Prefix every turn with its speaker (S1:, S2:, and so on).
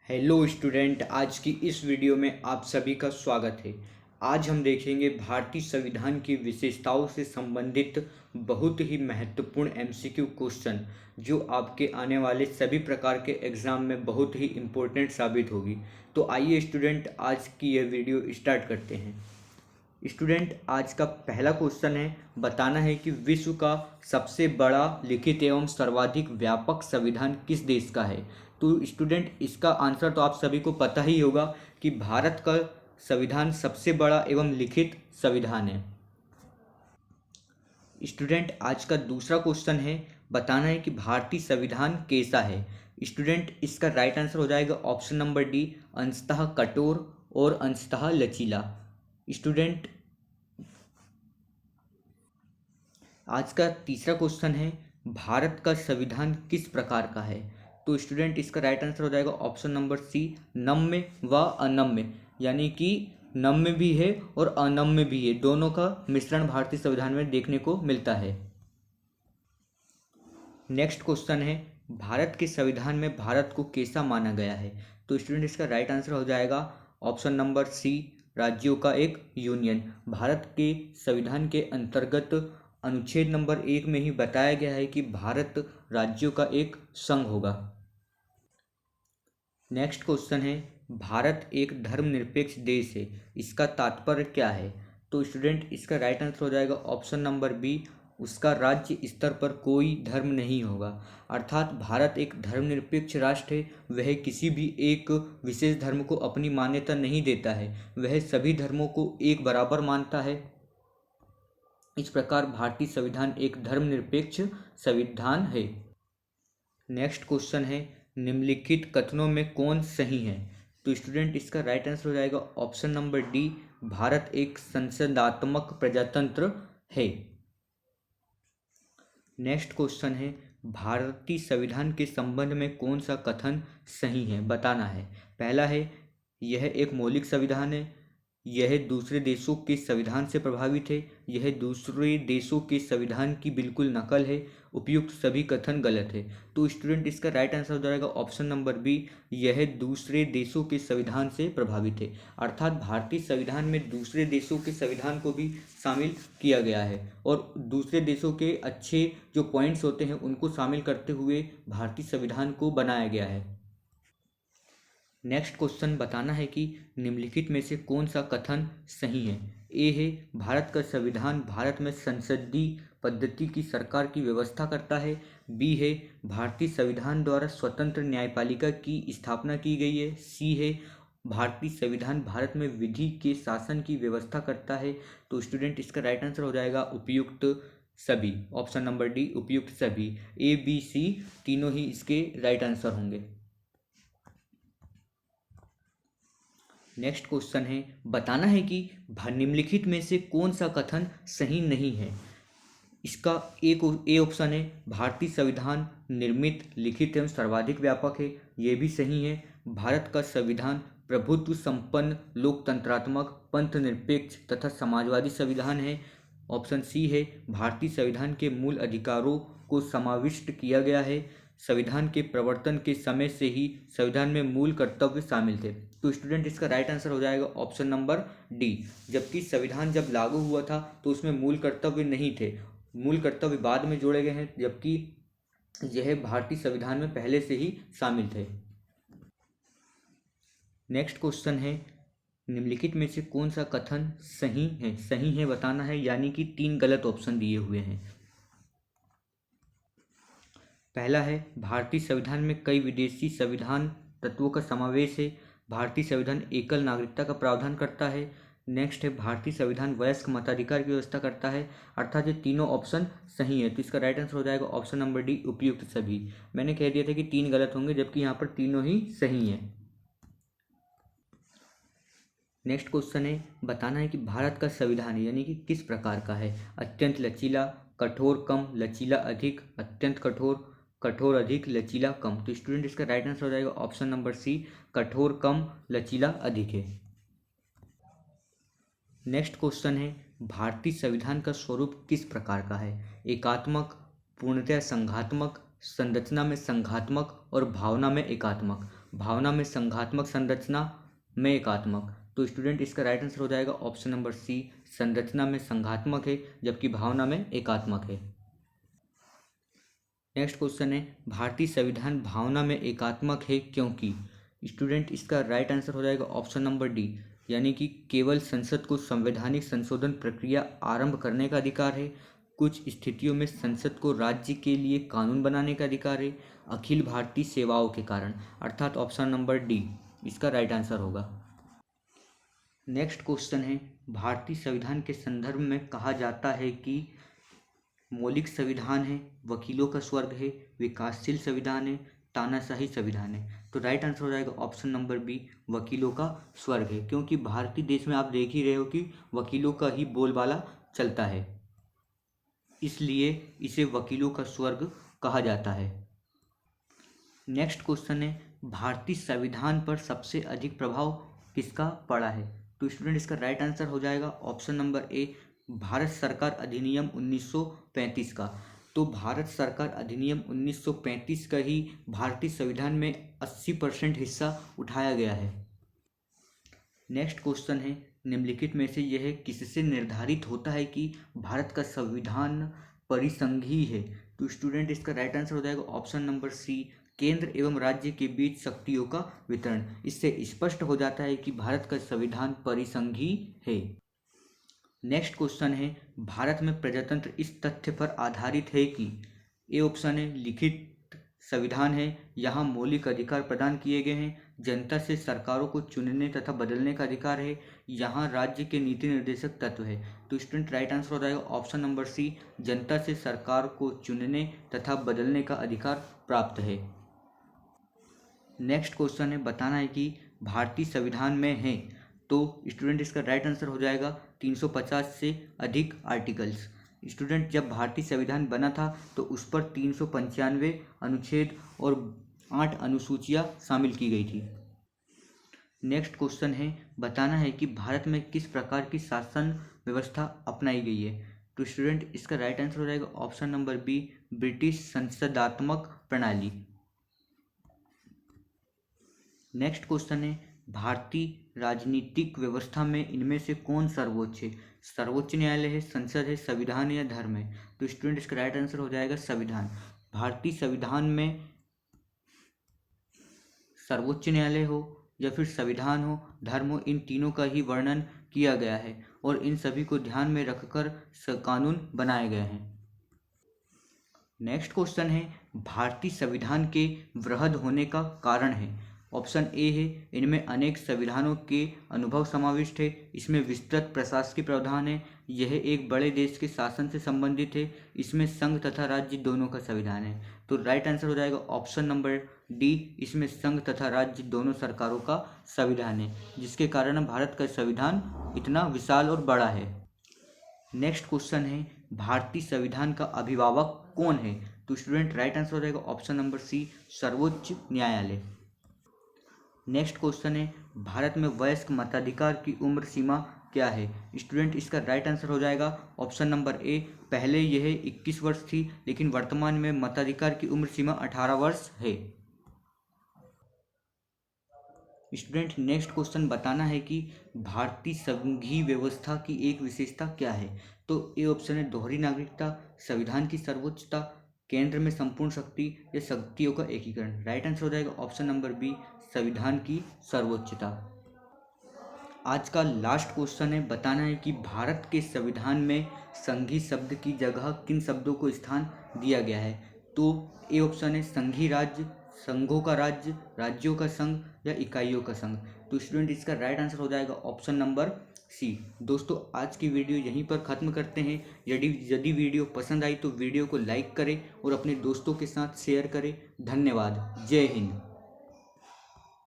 S1: Hello student, आज की इस वीडियो में आप सभी का स्वागत है। आज हम देखेंगे भारतीय संविधान की विशेषताओं से संबंधित बहुत ही महत्वपूर्ण एमसीक्यू क्वेश्चन जो आपके आने वाले सभी प्रकार के एग्ज़ाम में बहुत ही इम्पोर्टेंट साबित होगी। तो आइए स्टूडेंट, आज की यह वीडियो स्टार्ट करते हैं। स्टूडेंट, आज का पहला क्वेश्चन है, बताना है कि विश्व का सबसे बड़ा लिखित एवं सर्वाधिक व्यापक संविधान किस देश का है। तो स्टूडेंट, इसका आंसर तो आप सभी को पता ही होगा कि भारत का संविधान सबसे बड़ा एवं लिखित संविधान है। स्टूडेंट, आज का दूसरा क्वेश्चन है, बताना है कि भारतीय संविधान कैसा है। स्टूडेंट, इसका राइट आंसर हो जाएगा ऑप्शन नंबर डी, अंशतः कठोर और अंशतः लचीला। स्टूडेंट, आज का तीसरा क्वेश्चन है, भारत का संविधान किस प्रकार का है। तो स्टूडेंट, इसका राइट आंसर हो जाएगा ऑप्शन नंबर सी, नम्य व अनम्य, यानी कि नम्य भी है और अनम्य भी है, दोनों का मिश्रण भारतीय संविधान में देखने को मिलता है। नेक्स्ट क्वेश्चन है, भारत के संविधान में भारत को कैसा माना गया है। तो स्टूडेंट, इसका राइट आंसर हो जाएगा ऑप्शन नंबर सी, राज्यों का एक यूनियन। भारत के संविधान के अंतर्गत अनुच्छेद नंबर 1 में ही बताया गया है कि भारत राज्यों का एक संघ होगा। नेक्स्ट क्वेश्चन है, भारत एक धर्मनिरपेक्ष देश है, इसका तात्पर्य क्या है। तो स्टूडेंट, इसका राइट आंसर हो जाएगा ऑप्शन नंबर बी, उसका राज्य स्तर पर कोई धर्म नहीं होगा। अर्थात भारत एक धर्मनिरपेक्ष राष्ट्र है, वह किसी भी एक विशेष धर्म को अपनी मान्यता नहीं देता है, वह सभी धर्मों को एक बराबर मानता है। इस प्रकार भारतीय संविधान एक धर्मनिरपेक्ष संविधान है। नेक्स्ट क्वेश्चन है, निम्नलिखित कथनों में कौन सही है। तो स्टूडेंट, इसका राइट आंसर हो जाएगा ऑप्शन नंबर डी, भारत एक संसदात्मक प्रजातंत्र है। नेक्स्ट क्वेश्चन है, भारतीय संविधान के संबंध में कौन सा कथन सही है, बताना है। पहला है, यह एक मौलिक संविधान है, यह दूसरे देशों के संविधान से प्रभावित है, यह दूसरे देशों के संविधान की बिल्कुल नकल है, उपयुक्त सभी कथन गलत है। तो स्टूडेंट, इसका राइट आंसर हो जाएगा ऑप्शन नंबर बी, यह दूसरे देशों के संविधान से प्रभावित है। अर्थात भारतीय संविधान में दूसरे देशों के संविधान को भी शामिल किया गया है और दूसरे देशों के अच्छे जो पॉइंट्स होते हैं उनको शामिल करते हुए भारतीय संविधान को बनाया गया है। नेक्स्ट क्वेश्चन, बताना है कि निम्नलिखित में से कौन सा कथन सही है। ए है, भारत का संविधान भारत में संसदीय पद्धति की सरकार की व्यवस्था करता है। बी है, भारतीय संविधान द्वारा स्वतंत्र न्यायपालिका की स्थापना की गई है। सी है, भारतीय संविधान भारत में विधि के शासन की व्यवस्था करता है। तो स्टूडेंट, इसका राइट आंसर हो जाएगा उपयुक्त सभी, ऑप्शन नंबर डी, उपयुक्त सभी। ए बी सी तीनों ही इसके राइट आंसर होंगे। नेक्स्ट क्वेश्चन है, बताना है कि निम्नलिखित में से कौन सा कथन सही नहीं है। इसका ए ऑप्शन है, भारतीय संविधान निर्मित, लिखित एवं सर्वाधिक व्यापक है, ये भी सही है। भारत का संविधान प्रभुत्व संपन्न, लोकतंत्रात्मक, पंथ निरपेक्ष तथा समाजवादी संविधान है। ऑप्शन सी है, भारतीय संविधान के मूल अधिकारों को समाविष्ट किया गया है। संविधान के प्रवर्तन के समय से ही संविधान में मूल कर्तव्य शामिल थे। तो स्टूडेंट, इसका राइट आंसर हो जाएगा ऑप्शन नंबर डी, जबकि संविधान जब लागू हुआ था तो उसमें मूल कर्तव्य नहीं थे, मूल कर्तव्य बाद में जोड़े गए हैं, जबकि यह भारतीय संविधान में पहले से ही शामिल थे। नेक्स्ट क्वेश्चन है, निम्नलिखित में से कौन सा कथन सही है बताना है, यानी कि 3 गलत ऑप्शन दिए हुए हैं। पहला है, भारतीय संविधान में कई विदेशी संविधान तत्वों का समावेश है। भारतीय संविधान एकल नागरिकता का प्रावधान करता है। नेक्स्ट है, भारतीय संविधान वयस्क मताधिकार की व्यवस्था करता है। अर्थात ये तीनों ऑप्शन सही है, तो इसका राइट आंसर हो जाएगा ऑप्शन नंबर डी, उपयुक्त सभी। मैंने कह दिया था कि 3 गलत होंगे, जबकि यहाँ पर तीनों ही सही हैं। नेक्स्ट क्वेश्चन है, बताना है कि भारत का संविधान यानी कि किस प्रकार का है। अत्यंत लचीला, कठोर कम, लचीला अधिक, अत्यंत कठोर, कठोर अधिक, लचीला कम। तो स्टूडेंट, इसका राइट आंसर हो जाएगा ऑप्शन नंबर सी, कठोर कम, लचीला अधिक है। नेक्स्ट क्वेश्चन है, भारतीय संविधान का स्वरूप किस प्रकार का है। एकात्मक, पूर्णतः संघात्मक, संरचना में संघात्मक और भावना में एकात्मक। भावना में संघात्मक, संरचना में एकात्मक। तो स्टूडेंट इसका राइट आंसर हो जाएगा ऑप्शन नंबर सी, संरचना में संघात्मक है जबकि भावना में एकात्मक है। नेक्स्ट क्वेश्चन है, भारतीय संविधान भावना में एकात्मक है क्योंकि। स्टूडेंट इसका राइट आंसर हो जाएगा ऑप्शन नंबर डी, यानी कि केवल संसद को संवैधानिक संशोधन प्रक्रिया आरंभ करने का अधिकार है, कुछ स्थितियों में संसद को राज्य के लिए कानून बनाने का अधिकार है, अखिल भारतीय सेवाओं के कारण, अर्थात ऑप्शन नंबर डी इसका राइट आंसर होगा। नेक्स्ट क्वेश्चन है, भारतीय संविधान के संदर्भ में कहा जाता है कि मौलिक संविधान है, वकीलों का स्वर्ग है, विकासशील संविधान है, तानाशाही संविधान है। तो राइट आंसर हो जाएगा ऑप्शन नंबर बी, वकीलों का स्वर्ग है, क्योंकि भारतीय देश में आप देख ही रहे हो कि वकीलों का ही बोलबाला चलता है, इसलिए इसे वकीलों का स्वर्ग कहा जाता है। नेक्स्ट क्वेश्चन है, भारतीय संविधान पर सबसे अधिक प्रभाव किसका पड़ा है। तो स्टूडेंट इसका राइट आंसर हो जाएगा ऑप्शन नंबर ए, भारत सरकार अधिनियम 1935 का। तो भारत सरकार अधिनियम 1935 का ही भारतीय संविधान में 80% हिस्सा उठाया गया है। नेक्स्ट क्वेश्चन है, निम्नलिखित में से यह किससे निर्धारित होता है कि भारत का संविधान परिसंघीय है। तो स्टूडेंट इसका राइट आंसर हो जाएगा ऑप्शन नंबर सी, केंद्र एवं राज्य के बीच शक्तियों का वितरण। इससे स्पष्ट हो जाता है कि भारत का संविधान परिसंघीय है। नेक्स्ट क्वेश्चन है, भारत में प्रजातंत्र इस तथ्य पर आधारित है कि। ए ऑप्शन है, लिखित संविधान है, यहाँ मौलिक अधिकार प्रदान किए गए हैं, जनता से सरकारों को चुनने तथा बदलने का अधिकार है, यहाँ राज्य के नीति निर्देशक तत्व है। तो स्टूडेंट राइट आंसर हो जाएगा ऑप्शन नंबर सी, जनता से सरकार को चुनने तथा बदलने का अधिकार प्राप्त है। नेक्स्ट क्वेश्चन है, बताना है कि भारतीय संविधान में है। तो स्टूडेंट इसका राइट आंसर हो जाएगा 350 से अधिक आर्टिकल्स। स्टूडेंट जब भारतीय संविधान बना था तो उस पर 395 अनुच्छेद और 8 अनुसूचियां शामिल की गई थी। नेक्स्ट क्वेश्चन है, बताना है कि भारत में किस प्रकार की शासन व्यवस्था अपनाई गई है। तो स्टूडेंट इसका राइट आंसर हो जाएगा ऑप्शन नंबर बी, ब्रिटिश संसदात्मक प्रणाली। नेक्स्ट क्वेश्चन है, भारतीय राजनीतिक व्यवस्था में इनमें से कौन सर्वोच्च है। सर्वोच्च न्यायालय है, संसद है, संविधान या धर्म है। तो स्टूडेंट इसका राइट आंसर हो जाएगा संविधान। भारतीय संविधान में सर्वोच्च न्यायालय हो या फिर संविधान हो, धर्म हो, इन तीनों का ही वर्णन किया गया है और इन सभी को ध्यान में रखकर कानून बनाए गए हैं। नेक्स्ट क्वेश्चन है, भारतीय संविधान के वृहद होने का कारण है। ऑप्शन ए है, इनमें अनेक संविधानों के अनुभव समाविष्ट है, इसमें विस्तृत प्रशासकीय प्रावधान है, यह एक बड़े देश के शासन से संबंधित है, इसमें संघ तथा राज्य दोनों का संविधान है। तो राइट आंसर हो जाएगा ऑप्शन नंबर डी, इसमें संघ तथा राज्य दोनों सरकारों का संविधान है, जिसके कारण भारत का संविधान इतना विशाल और बड़ा है। नेक्स्ट क्वेश्चन है, भारतीय संविधान का अभिभावक कौन है। तो स्टूडेंट राइट आंसर हो जाएगा ऑप्शन नंबर सी, सर्वोच्च न्यायालय। नेक्स्ट क्वेश्चन है, भारत में वयस्क मताधिकार की उम्र सीमा क्या है। स्टूडेंट इसका राइट आंसर हो जाएगा ऑप्शन नंबर ए, पहले यह 21 वर्ष थी लेकिन वर्तमान में मताधिकार की उम्र सीमा 18 वर्ष है। स्टूडेंट नेक्स्ट क्वेश्चन बताना है कि भारतीय संघीय व्यवस्था की एक विशेषता क्या है। तो ए ऑप्शन है, दोहरी नागरिकता, संविधान की सर्वोच्चता, केंद्र में संपूर्ण शक्ति या शक्तियों का एकीकरण। राइट आंसर हो जाएगा ऑप्शन नंबर बी, संविधान की सर्वोच्चता। आज का लास्ट क्वेश्चन है, बताना है कि भारत के संविधान में संघीय शब्द की जगह किन शब्दों को स्थान दिया गया है। तो ए ऑप्शन है, संघीय राज्य, संघों का राज्य, राज्यों का संघ या इकाइयों का संघ। तो स्टूडेंट इसका राइट आंसर हो जाएगा ऑप्शन नंबर सी। दोस्तों आज की वीडियो यहीं पर ख़त्म करते हैं। यदि वीडियो पसंद आई तो वीडियो को लाइक करें और अपने दोस्तों के साथ शेयर करें। धन्यवाद। जय हिंद।